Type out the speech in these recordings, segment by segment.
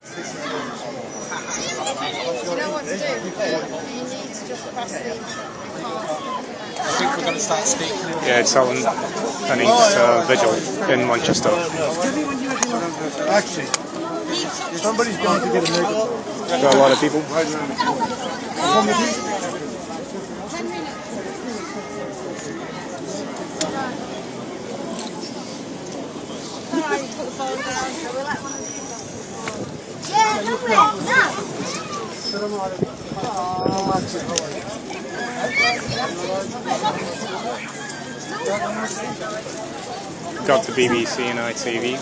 You know what to do? You need to just press the I think we're going to start speaking. Yeah, it's on Henning's Vigil in Manchester. Actually, somebody's going to get a mega. Got a lot of people. Put the phone down. Got the BBC and ITV.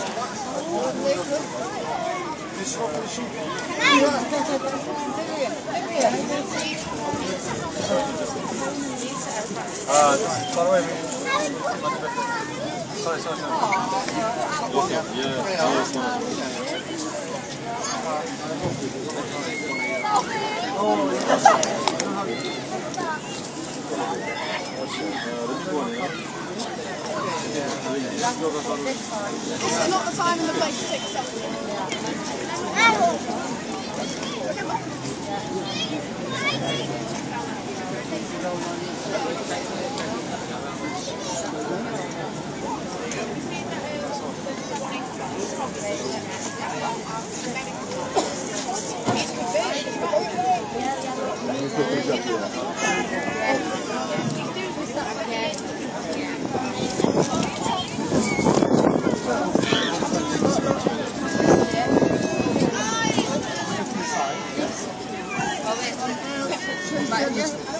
This is not the time and the place to take selfies.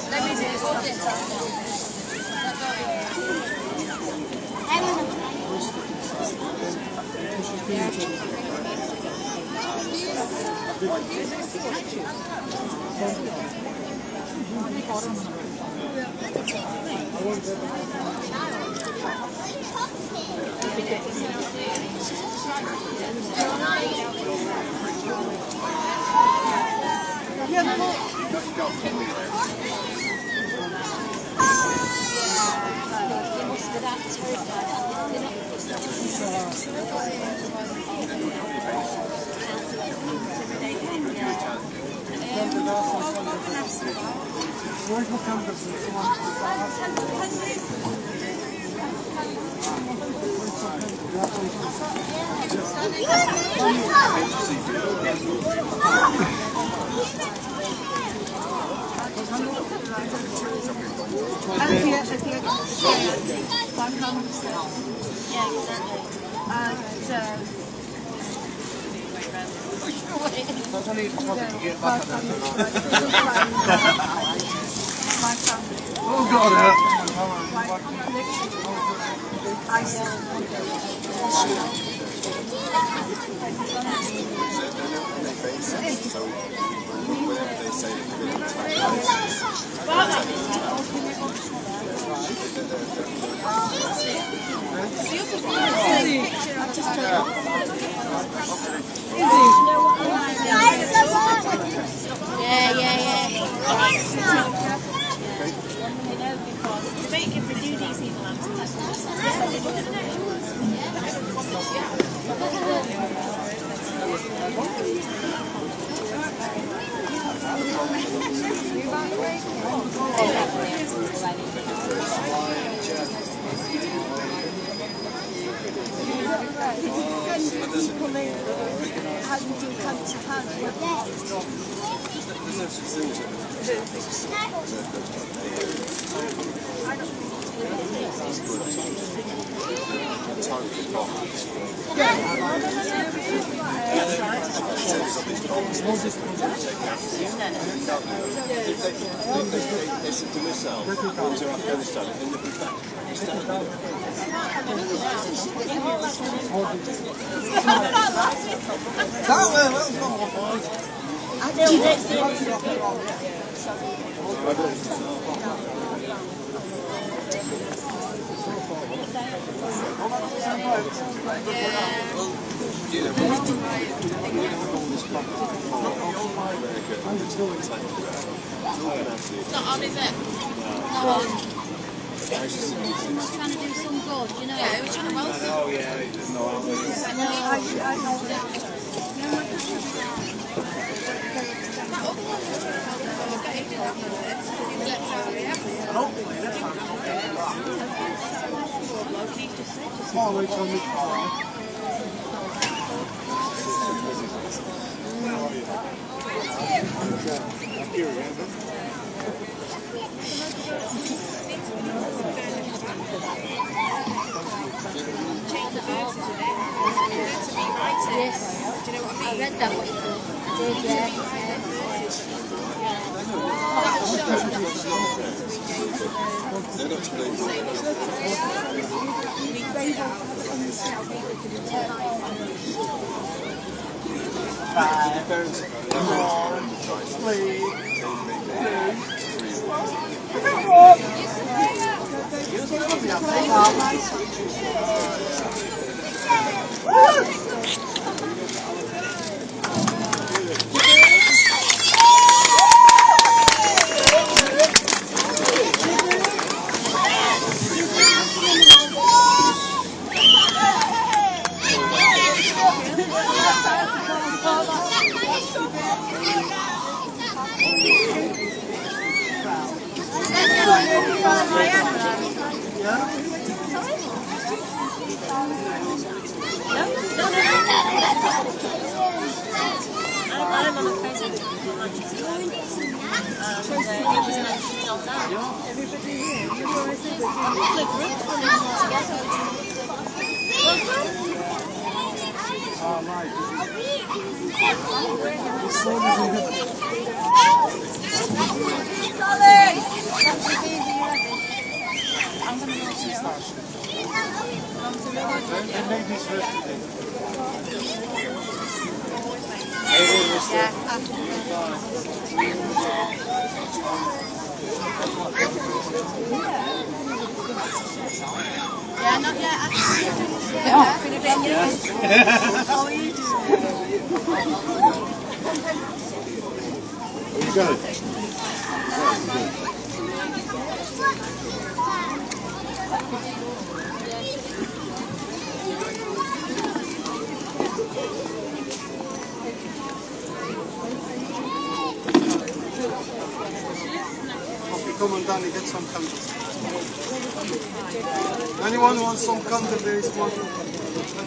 Let me do Oh God! It's not on, is it? No. Trying to do some good, you know? Yeah, it was trying to welcome. Oh yeah, there's no outlet. I know. can't wait till Nick. Yes. Do you know what I mean? I read that one. I did, yeah. Yeah, not yet. Yeah. Been a bit, yeah. How are you Come on, Danny, get some candles. Anyone wants some candle based one? I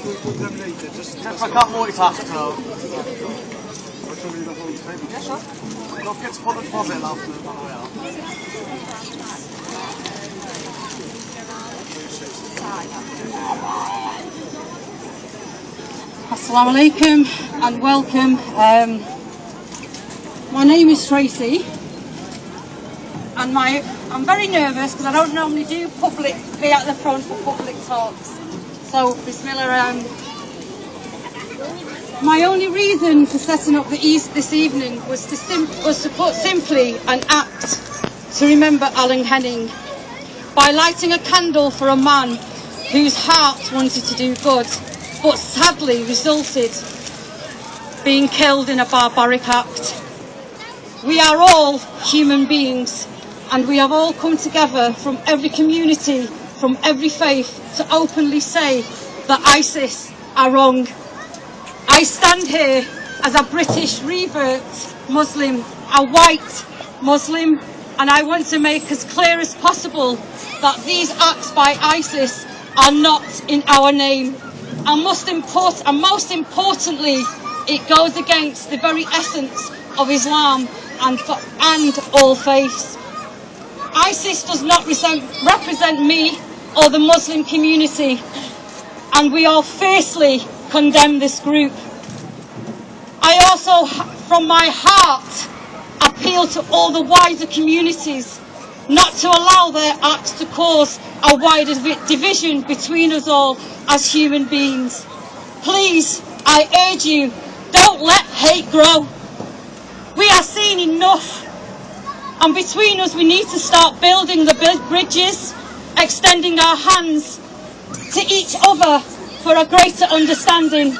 will put them later. Just I can't multitask now. I'll show you the whole table. Yeah, sure. Don't get spotted for them after the way out. Assalamu alaikum and welcome. My name is Tracy and I'm very nervous because I don't normally be at the front for public talks. So Bismillah. My only reason for setting up this evening was to put simply an act to remember Alan Henning by lighting a candle for a man whose heart wanted to do good, but sadly resulted being killed in a barbaric act. We are all human beings and we have all come together from every community, from every faith to openly say that ISIS are wrong. I stand here as a British revert Muslim, a white Muslim, and I want to make as clear as possible that these acts by ISIS are not in our name. And most importantly, it goes against the very essence of Islam and all faiths. ISIS does not represent me or the Muslim community, and we all fiercely condemn this group. I also, from my heart, appeal to all the wider communities not to allow their acts to cause a wider division between us all as human beings. Please, I urge you, don't let hate grow. We are seeing enough, and between us we need to start building the bridges, extending our hands to each other for a greater understanding.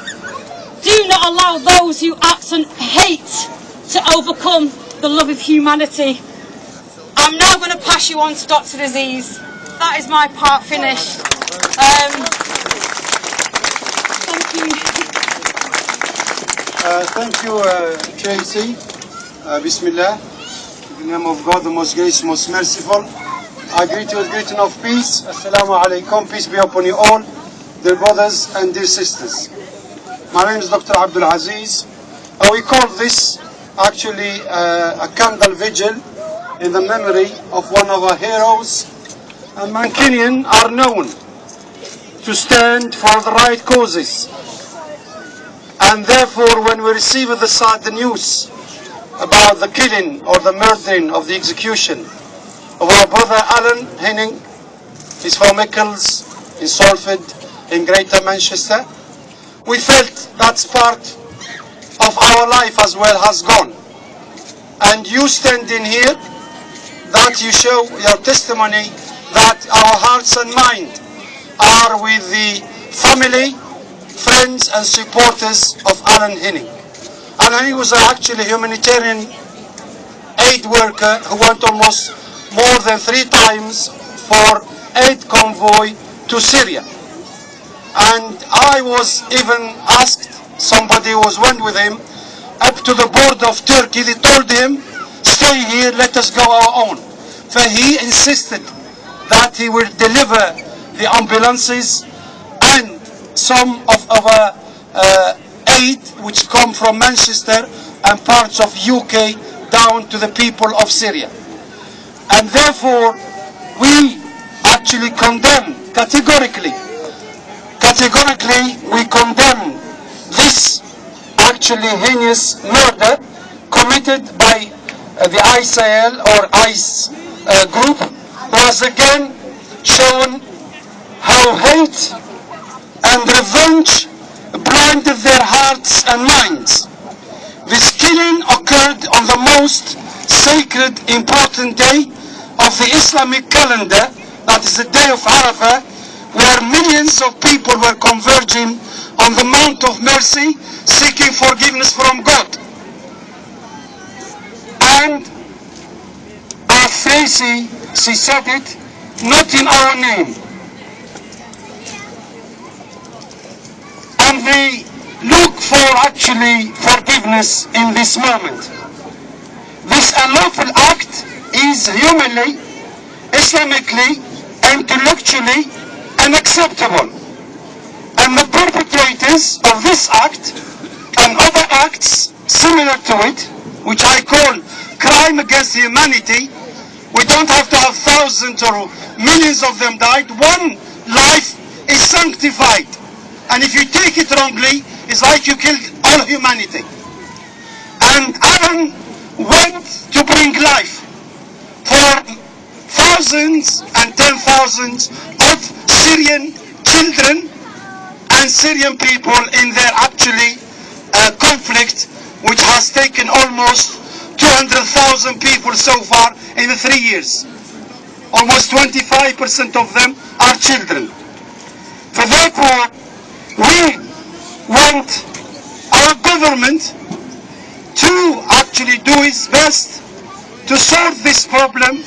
Do not allow those who act on hate to overcome the love of humanity. I'm now going to pass you on to Dr. Aziz. That is my part finished. Thank you. Thank you, Tracy. Bismillah. In the name of God, the most gracious, most merciful. I greet you with greeting of peace. Assalamu alaikum. Peace be upon you all. dear brothers and dear sisters. My name is Dr. Abdul Aziz. We call this actually a candle vigil in the memory of one of our heroes. And Mancunians are known to stand for the right causes. And therefore, when we receive the news about the killing or the murdering of the execution of our brother Alan Henning, he's from Eccles, in Salford, in Greater Manchester, we felt that's part of our life as well has gone. And you standing here, that you show your testimony that our hearts and mind are with the family, friends and supporters of Alan Henning. Alan Henning was actually a humanitarian aid worker who went almost more than 3 times for aid convoy to Syria. And I was even asked, somebody who went with him, up to the border of Turkey. They told him, stay here, let us go our own. So he insisted that he will deliver the ambulances and some of our aid which come from Manchester and parts of UK down to the people of Syria. And therefore we actually condemn categorically we condemn this actually heinous murder committed by the ISIL or ICE group, who has again shown how hate and revenge blinded their hearts and minds. This killing occurred on the most sacred, important day of the Islamic calendar, that is the day of Arafah, where millions of people were converging on the Mount of Mercy, seeking forgiveness from God. And as Tracy, she said it, not in our name. And we look for actually forgiveness in this moment. This unlawful act is humanly, Islamically, intellectually unacceptable. And the perpetrators of this act and other acts similar to it, which I call crime against humanity, we don't have to have thousands or millions of them died. One life is sanctified. And if you take it wrongly, it's like you killed all humanity. And Alan went to bring life for thousands and 10,000s of Syrian children and Syrian people in their actually conflict, which has taken almost 200,000 people so far in the 3 years. Almost 25% of them are children. So therefore, we want our government to actually do its best to solve this problem,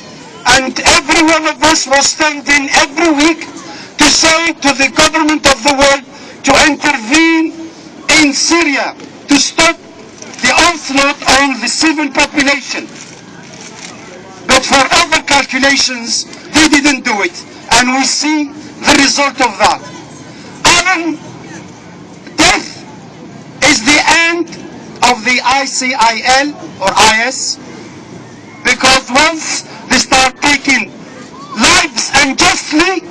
and every one of us was standing every week to say to the government of the world to intervene in Syria to stop the onslaught on the civil population. But for other calculations, they didn't do it, and we see the result of that. Alan, death is the end of the ICIL or IS, because once they start taking lives unjustly,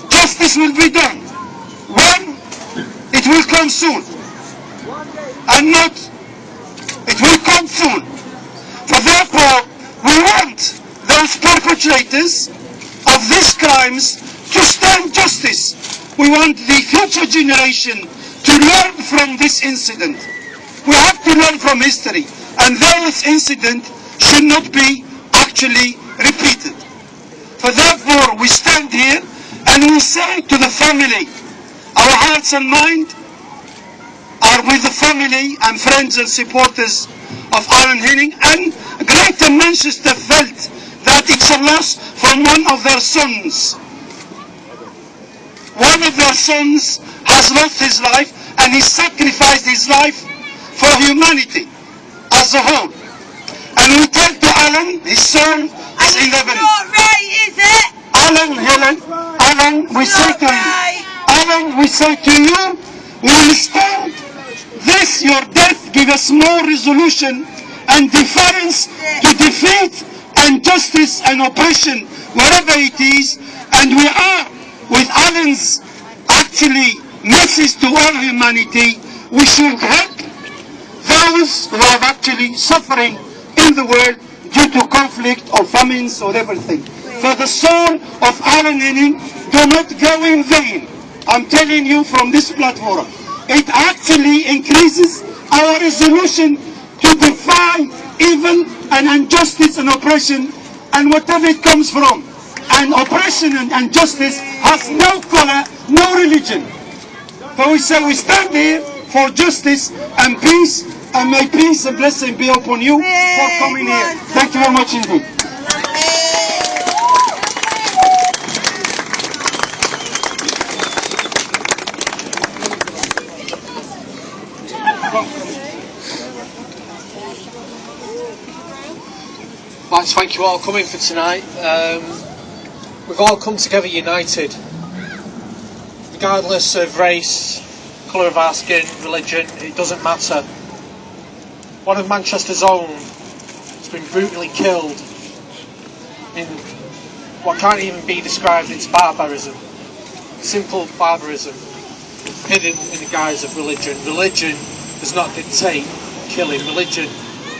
justice will be done. When? It will come soon. And not, it will come soon. So therefore, we want those perpetrators of these crimes to stand justice. We want the future generation to learn from this incident. We have to learn from history, and this incident should not be actually repeated. So therefore, we stand here and we say to the family, our hearts and mind are with the family and friends and supporters of Alan Henning, and Greater Manchester felt that it's a loss from one of their sons. One of their sons has lost his life, and he sacrificed his life for humanity as a whole. And we tell to Alan, his son is 11. Not right, is it? Alan, we say to him, Alan, we say to you, we will stand this, your death, give us more resolution and deference to defeat injustice and oppression wherever it is. And we are, with Alan's actually message to all humanity, we should help those who are actually suffering in the world due to conflict or famines or everything. For the soul of Alan Henning do not go in vain. I'm telling you from this platform, it actually increases our resolution to defy evil and injustice and oppression and whatever it comes from. And oppression and injustice has no color, no religion. So we say we stand here for justice and peace, and may peace and blessing be upon you for coming here. Thank you very much indeed. I'd like to thank you all for coming for tonight. We've all come together united, regardless of race, colour of our skin, religion, it doesn't matter. One of Manchester's own has been brutally killed in what can't even be described, it's barbarism, simple barbarism, hidden in the guise of religion. Religion does not dictate killing, religion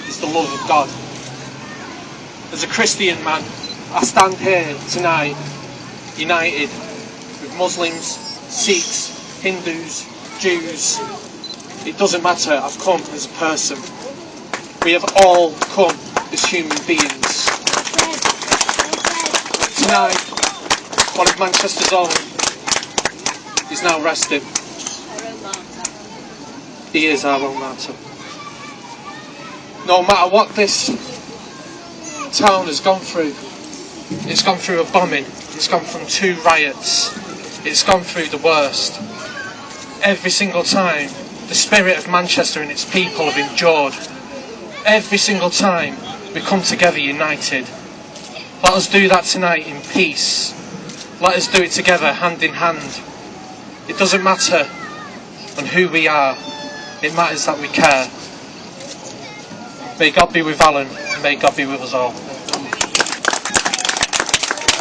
is the love of God. As a Christian man, I stand here tonight united with Muslims, Sikhs, Hindus, Jews. It doesn't matter, I've come as a person. We have all come as human beings. Tonight, one of Manchester's own is now resting. He is our own martyr. No matter what this town has gone through, it's gone through a bombing, it's gone from 2 riots, it's gone through the worst. Every single time, the spirit of Manchester and its people have endured. Every single time, we come together united. Let us do that tonight in peace. Let us do it together, hand in hand. It doesn't matter on who we are, it matters that we care. May God be with Alan, and may God be with us all.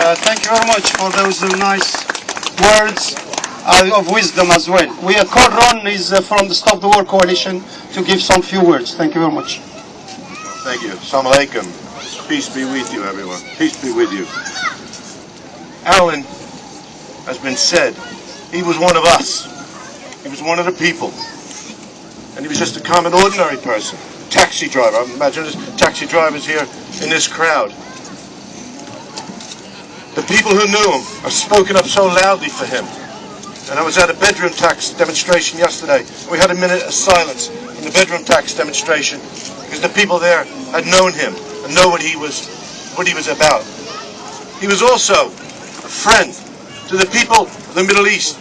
Thank you very much for those nice words of wisdom as well. We call Ron is from the Stop the War Coalition to give some few words. Thank you very much. Thank you. Assalamu alaikum. Peace be with you, everyone. Peace be with you. Alan has been said. He was one of us. He was one of the people. And he was just a common, ordinary person. Taxi driver. I imagine there's taxi drivers here in this crowd. The people who knew him have spoken up so loudly for him. And I was at a bedroom tax demonstration yesterday. We had a minute of silence in the bedroom tax demonstration because the people there had known him and know what he was about. He was also a friend to the people of the Middle East.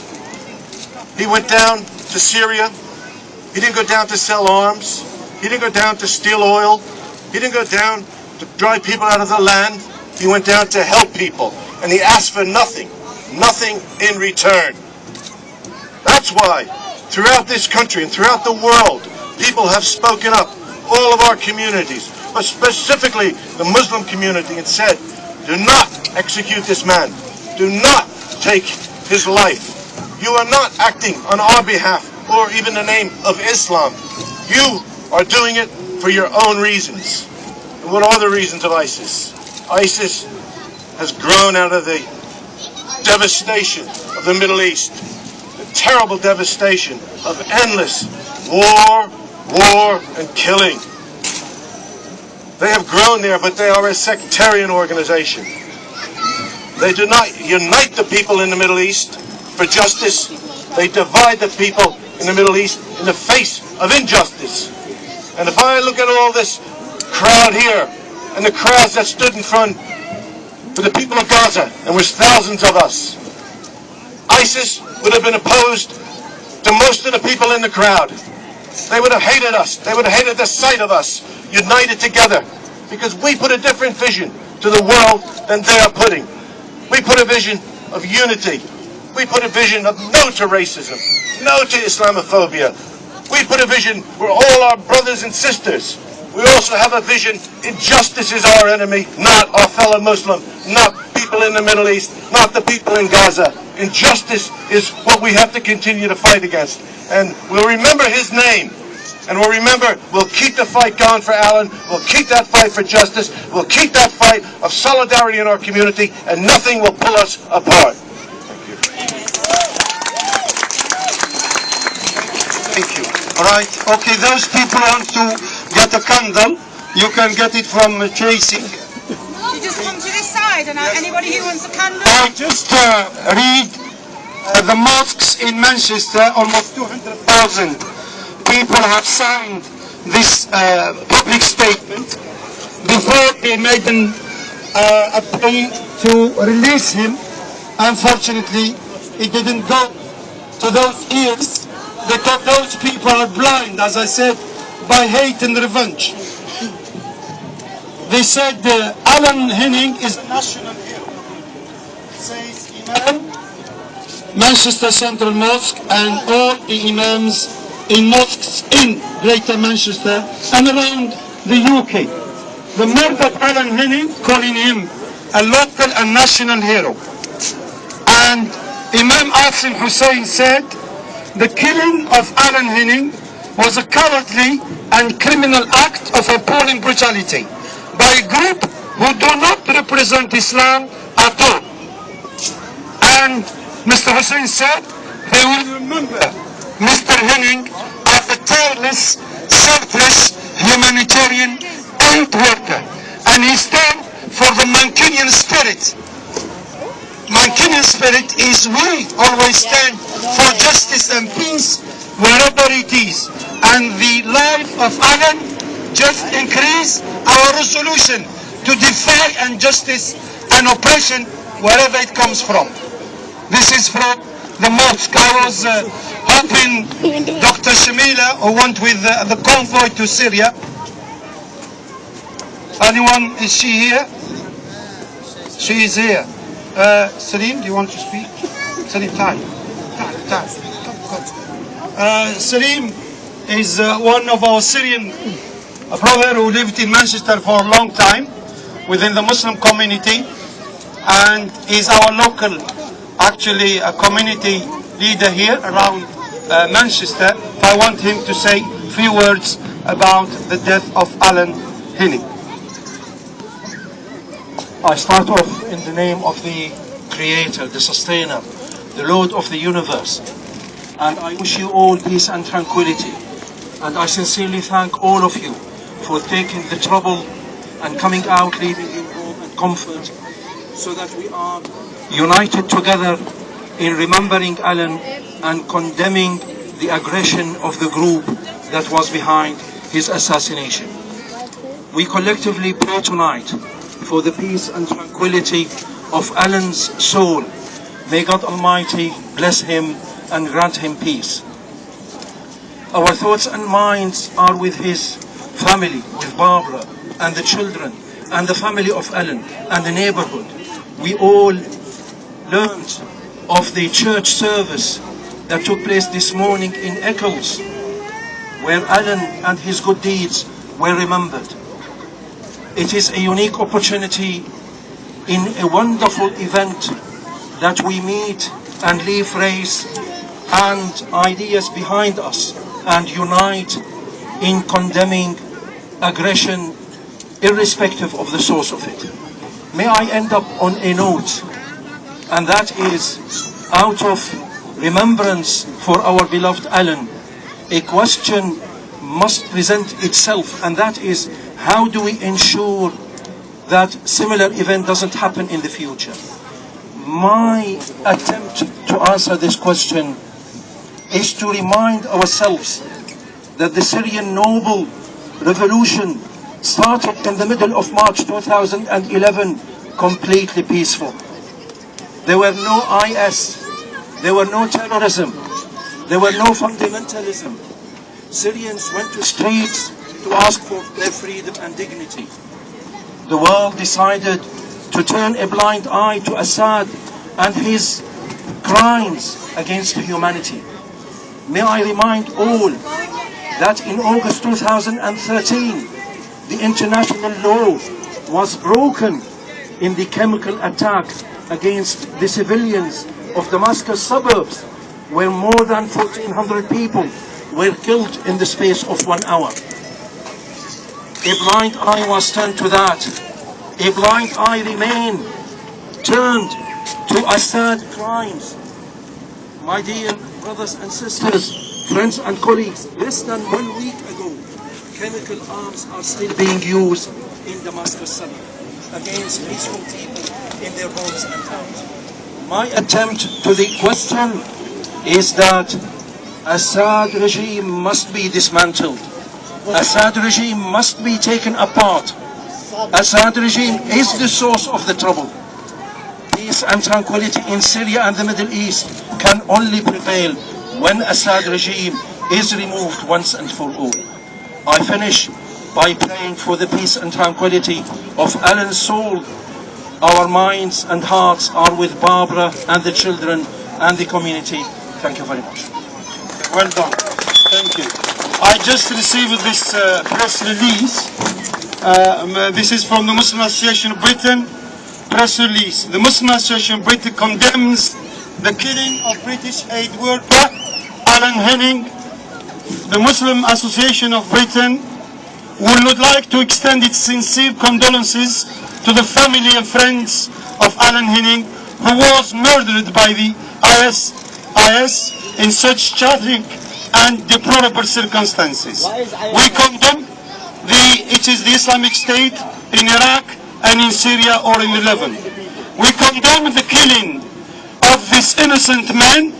He went down to Syria. He didn't go down to sell arms. He didn't go down to steal oil. He didn't go down to drive people out of the land. He went down to help people. And he asked for nothing in return. That's why throughout this country and throughout the world, people have spoken up, all of our communities, but specifically the Muslim community, and said, do not execute this man. Do not take his life. You are not acting on our behalf or even the name of Islam. You are doing it for your own reasons. And what are the reasons of ISIS? ISIS has grown out of the devastation of the Middle East, the terrible devastation of endless war, and killing. They have grown there, but they are a sectarian organization. They do not unite the people in the Middle East for justice. They divide the people in the Middle East in the face of injustice. And if I look at all this crowd here, and the crowds that stood in front for the people of Gaza, and was thousands of us, ISIS would have been opposed to most of the people in the crowd. They would have hated us. They would have hated the sight of us united together, because we put a different vision to the world than they are putting. We put a vision of unity. We put a vision of no to racism, no to Islamophobia. We put a vision we're all our brothers and sisters. We also have a vision injustice is our enemy, not our fellow Muslim, not people in the Middle East, not the people in Gaza. Injustice is what we have to continue to fight against. And we'll remember his name. And we'll keep the fight going for Alan. We'll keep that fight for justice. We'll keep that fight of solidarity in our community, and nothing will pull us apart. Thank you. All right. Okay, those people want to get a candle. You can get it from chasing. You just come to this side, and anybody who wants a candle. I just read the mosques in Manchester. Almost 200,000 people have signed this public statement before they made a plea to release him. Unfortunately, it didn't go to those ears because those people are blind, as I said, by hate and revenge. They said Alan Henning is a national hero, says Imam, Manchester Central Mosque, and all the imams in mosques in Greater Manchester and around the UK. The murdered Alan Henning, calling him a local and national hero. And Imam Asim Hussein said the killing of Alan Henning was a cowardly and criminal act of appalling brutality by a group who do not represent Islam at all. And Mr. Hussein said they will remember Mr. Henning as a tireless, selfless, humanitarian aid worker, and he stands for the Mancunian spirit. Mancunian spirit is we always stand for justice and peace wherever it is. And the life of Alan just increase our resolution to defy injustice and oppression wherever it comes from. This is from the mosque. I was hoping Dr. Shamila, who went with the convoy to Syria. Anyone, is she here? She is here. Salim, do you want to speak? Salim, time. Salim is one of our Syrian brother who lived in Manchester for a long time within the Muslim community, and is our local, actually, a community leader here around Manchester. I want him to say a few words about the death of Alan Henning. I start off in the name of the Creator, the Sustainer, the Lord of the universe. And I wish you all peace and tranquility. And I sincerely thank all of you for taking the trouble and coming out, leaving you home and comfort, so that we are united together in remembering Alan and condemning the aggression of the group that was behind his assassination. We collectively pray tonight for the peace and tranquility of Alan's soul. May God Almighty bless him and grant him peace. Our thoughts and minds are with his family, with Barbara and the children and the family of Alan and the neighborhood. We all learned of the church service that took place this morning in Eccles, where Alan and his good deeds were remembered. It is a unique opportunity in a wonderful event that we meet and leave race and ideas behind us and unite in condemning aggression irrespective of the source of it. May I end up on a note, and that is, out of remembrance for our beloved Alan, a question must present itself, and that is, how do we ensure that similar event doesn't happen in the future? My attempt to answer this question is to remind ourselves that the Syrian noble revolution started in the middle of March 2011 completely peaceful. There were no IS, there were no terrorism, there were no fundamentalism. Syrians went to streets to ask for their freedom and dignity. The world decided to turn a blind eye to Assad and his crimes against humanity. May I remind all that in August 2013, the international law was broken in the chemical attack against the civilians of Damascus suburbs, where more than 1,400 people were killed in the space of 1 hour. A blind eye was turned to that. A blind eye remained turned to Assad crimes. My dear brothers and sisters, friends and colleagues, less than 1 week ago, chemical arms are still being used in Damascus suburb against peaceful people in their homes and towns. My attempt to the question is that Assad regime must be dismantled. Assad regime must be taken apart. Assad regime is the source of the trouble. Peace and tranquility in Syria and the Middle East can only prevail when Assad regime is removed once and for all. I finish by praying for the peace and tranquility of Alan's soul. Our minds and hearts are with Barbara and the children and the community. Thank you very much. Well done. Thank you. I just received this press release. This is from the Muslim Association of Britain. Press release. The Muslim Association of Britain condemns the killing of British aid worker Alan Henning. The Muslim Association of Britain would like to extend its sincere condolences to the family and friends of Alan Henning, who was murdered by the IS in such tragic and deplorable circumstances. We condemn it is the Islamic State in Iraq and in Syria or in Lebanon. We condemn the killing of this innocent man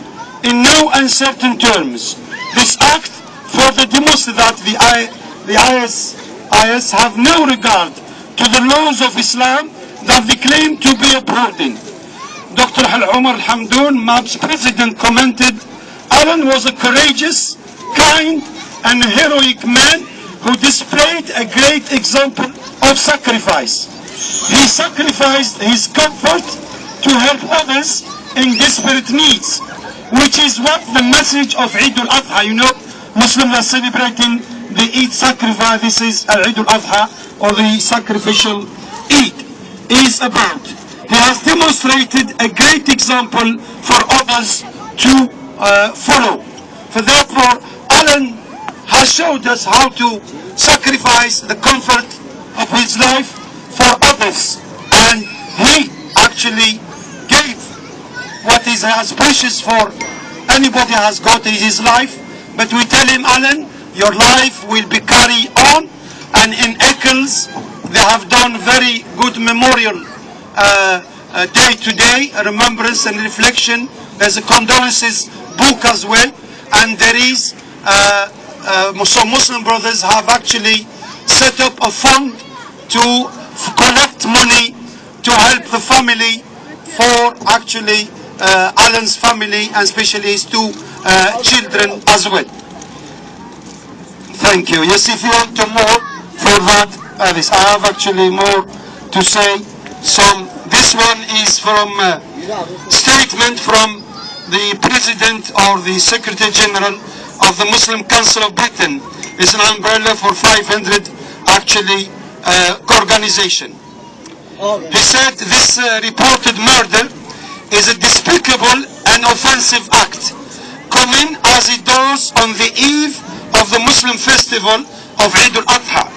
in no uncertain terms. This act further demonstrates that the IS have no regard to the laws of Islam that they claim to be upholding. Dr. Omar Hamdoun, MAP's president, commented, Alan was a courageous, kind and heroic man who displayed a great example of sacrifice. He sacrificed his comfort to help others in desperate needs, which is what the message of Eid al-Adha, you know, Muslims are celebrating the Eid sacrifice. This is Eid al-Adha, or the sacrificial Eid, is about. He has demonstrated a great example for others to follow. For therefore, Alan has showed us how to sacrifice the comfort of his life for others, and he actually gave what is as precious for anybody has got is his life. But we tell him, Alan, your life will be carried on, and in Eccles they have done very good memorial day today, a remembrance and reflection. There's a condolences book as well, and there is some Muslim brothers have actually set up a fund to collect money to help the family, for actually Alan's family, and especially his two children as well. Thank you. Yes, if you want to more for that, Alice, I have actually more to say. This one is from statement from the President or the Secretary General of the Muslim Council of Britain. It's an umbrella for 500 actually organization. He said this reported murder is a despicable and offensive act, coming as it does on the eve of the Muslim festival of Eid al-Adha.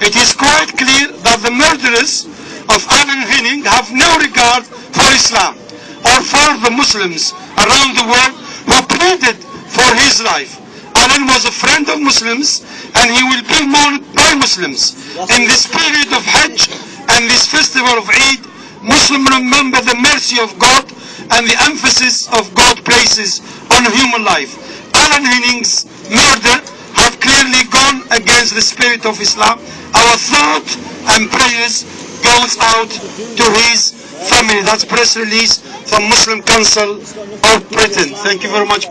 It is quite clear that the murderers of Alan Henning have no regard for Islam or for the Muslims around the world who pleaded for his life. Alan was a friend of Muslims, and he will be mourned by Muslims. In this period of Hajj and this festival of Eid, Muslims remember the mercy of God and the emphasis of God places on human life. Alan Henning's murder have clearly gone against the spirit of Islam. Our thought and prayers goes out to his family. That's press release from Muslim Council of Britain. Thank you very much.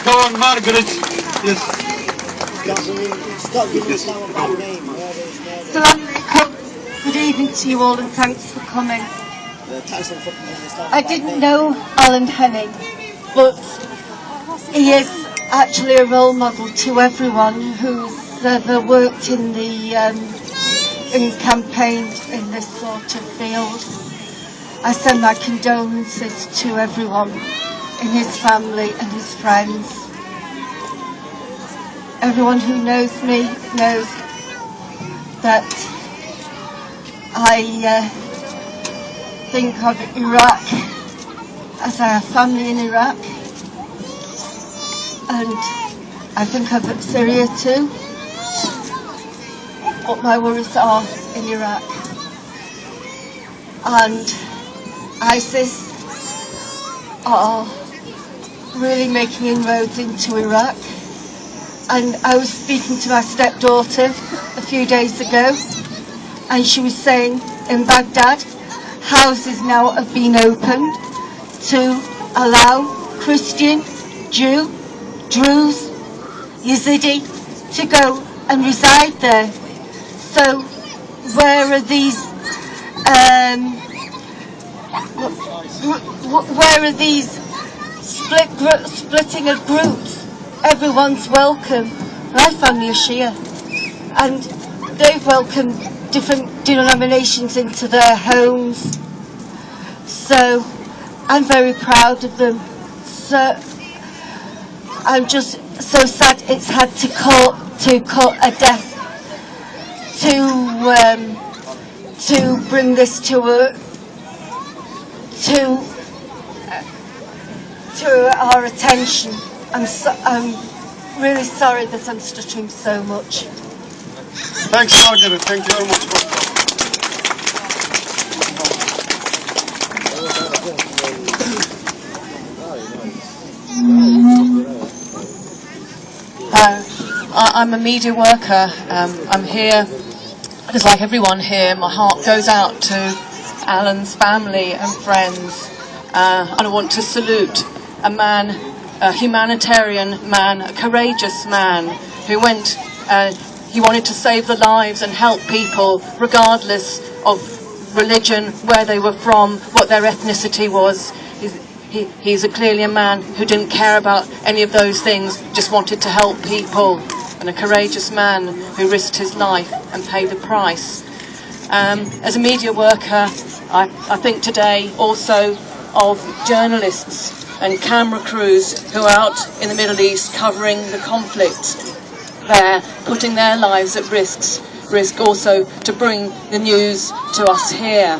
Go on, Margaret. Yes. Stop giving Islam a bad name. Good evening to you all, and thanks for coming. I didn't know Alan Henning, but he is actually a role model to everyone who's ever worked in the in campaigned in this sort of field. I send my condolences to everyone in his family and his friends. Everyone who knows me knows that I think of Iraq as I have family in Iraq, and I think of Syria too, but my worries are in Iraq. And ISIS are really making inroads into Iraq. And I was speaking to my stepdaughter a few days ago, and she was saying in Baghdad, houses now have been opened to allow Christian, Jew, Druze, Yazidi to go and reside there. So where are these splitting of groups? Everyone's welcome. My family are Shia, and they've welcomed different denominations into their homes. So I'm very proud of them. So I'm just so sad it's had to cut a death to bring this to our attention. I'm really sorry that I'm stuttering so much. Thanks, Margaret. Thank you very much. I'm a media worker. I'm here, just like everyone here. My heart goes out to Alan's family and friends. And I want to salute a man, a humanitarian man, a courageous man who went, he wanted to save the lives and help people regardless of religion, where they were from, what their ethnicity was. He's clearly a man who didn't care about any of those things, just wanted to help people, and a courageous man who risked his life and paid the price. As a media worker, I think today also of journalists and camera crews who are out in the Middle East covering the conflict there, putting their lives at risk also to bring the news to us here.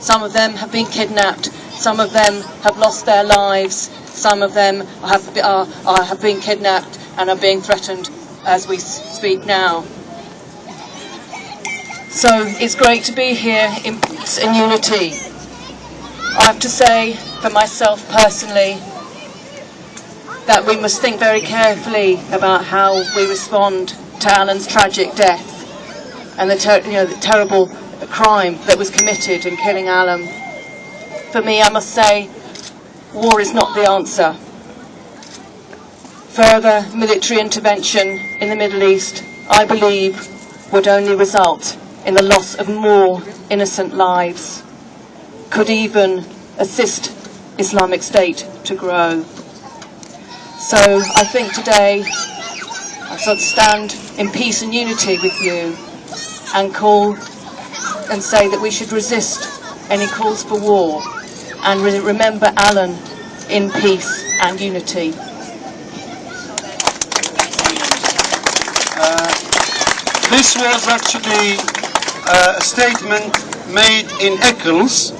Some of them have been kidnapped, some of them have lost their lives, some of them have been kidnapped and are being threatened as we speak now. So it's great to be here in peace and unity. I have to say, for myself personally, that we must think very carefully about how we respond to Alan's tragic death and the terrible crime that was committed in killing Alan. For me, I must say, war is not the answer. Further military intervention in the Middle East, I believe, would only result in the loss of more innocent lives, could even assist Islamic State to grow. So I think today I should stand in peace and unity with you and call and say that we should resist any calls for war and remember Alan in peace and unity. This was actually a statement made in Eccles.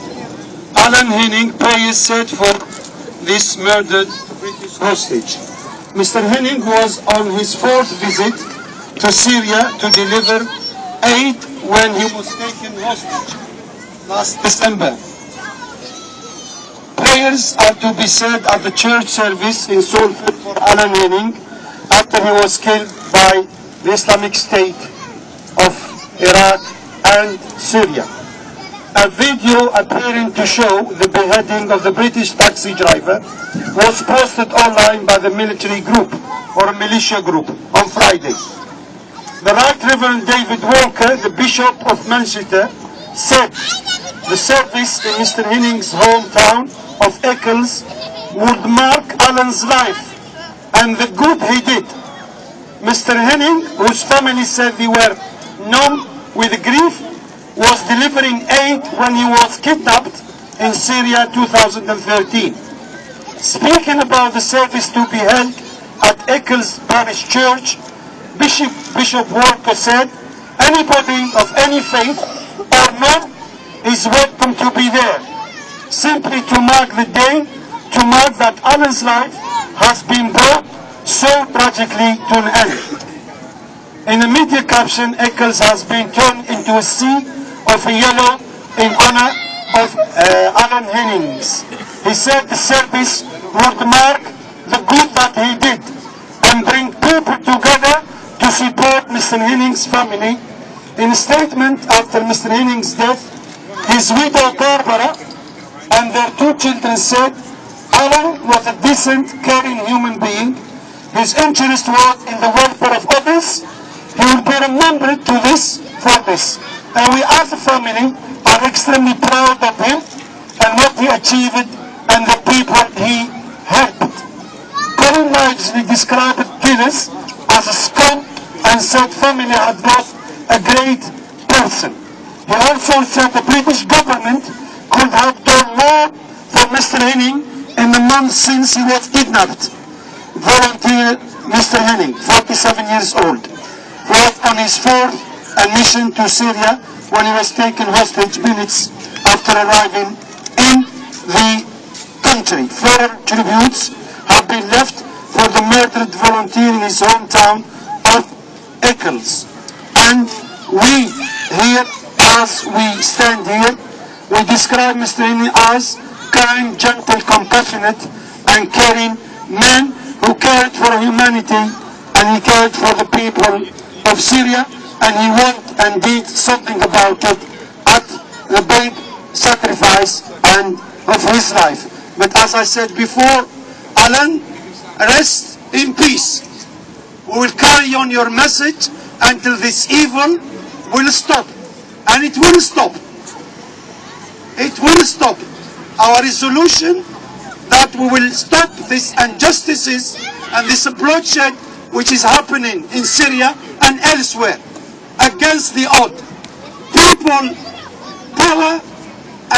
Alan Henning, prayers said for this murdered British hostage. Mr. Henning was on his 4th visit to Syria to deliver aid when he was taken hostage last December. Prayers are to be said at the church service in Salford for Alan Henning after he was killed by the Islamic State of Iraq and Syria. A video appearing to show the beheading of the British taxi driver was posted online by the military group or militia group on Friday. The Right Reverend David Walker, the Bishop of Manchester, said the service in Mr. Henning's hometown of Eccles would mark Alan's life and the good he did. Mr. Henning, whose family said they were numb with grief, was delivering aid when he was kidnapped in Syria 2013. Speaking about the service to be held at Eccles Parish Church, Bishop Walker said, anybody of any faith or none is welcome to be there, simply to mark the day, to mark that Alan's life has been brought so tragically to an end. In the media caption, Eccles has been turned into a sea of yellow in honor of Alan Hennings. He said the service would mark the good that he did and bring people together to support Mr. Hennings' family. In a statement after Mr. Hennings' death, his widow Barbara and their 2 children said, Alan was a decent, caring human being. His interest was in the welfare of others. He will be remembered for this. And we as a family are extremely proud of him and what he achieved and the people he helped. Colin Lively described Gillis as a scum and said family had lost a great person. He also said the British government could have done more for Mr. Henning in the months since he was kidnapped. Volunteer Mr. Henning, 47 years old, was on his 4th mission to Syria when he was taken hostage minutes after arriving in the country. 4 tributes have been left for the murdered volunteer in his hometown of Eccles. And we here, as we stand here, we describe Mr. Henning as kind, gentle, compassionate, and caring man who cared for humanity, and he cared for the people of Syria, and he went and did something about it at the big sacrifice and of his life. But as I said before, Alan, rest in peace. We will carry on your message until this evil will stop, and it will stop. It will stop. Our resolution that we will stop these injustices and this bloodshed which is happening in Syria and elsewhere against the odd. People, power,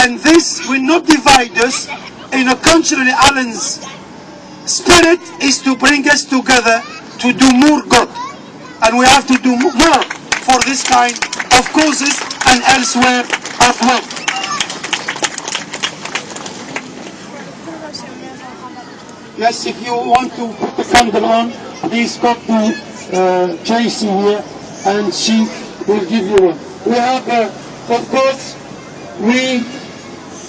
and this will not divide us. In a contrary, Alan's spirit is to bring us together to do more good. And we have to do more for this kind of causes and elsewhere as well. Yes, if you want to put the candle on, please go to Tracy here and she will give you one. We have, of course, we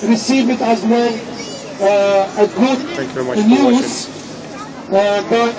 receive it as well, a good news by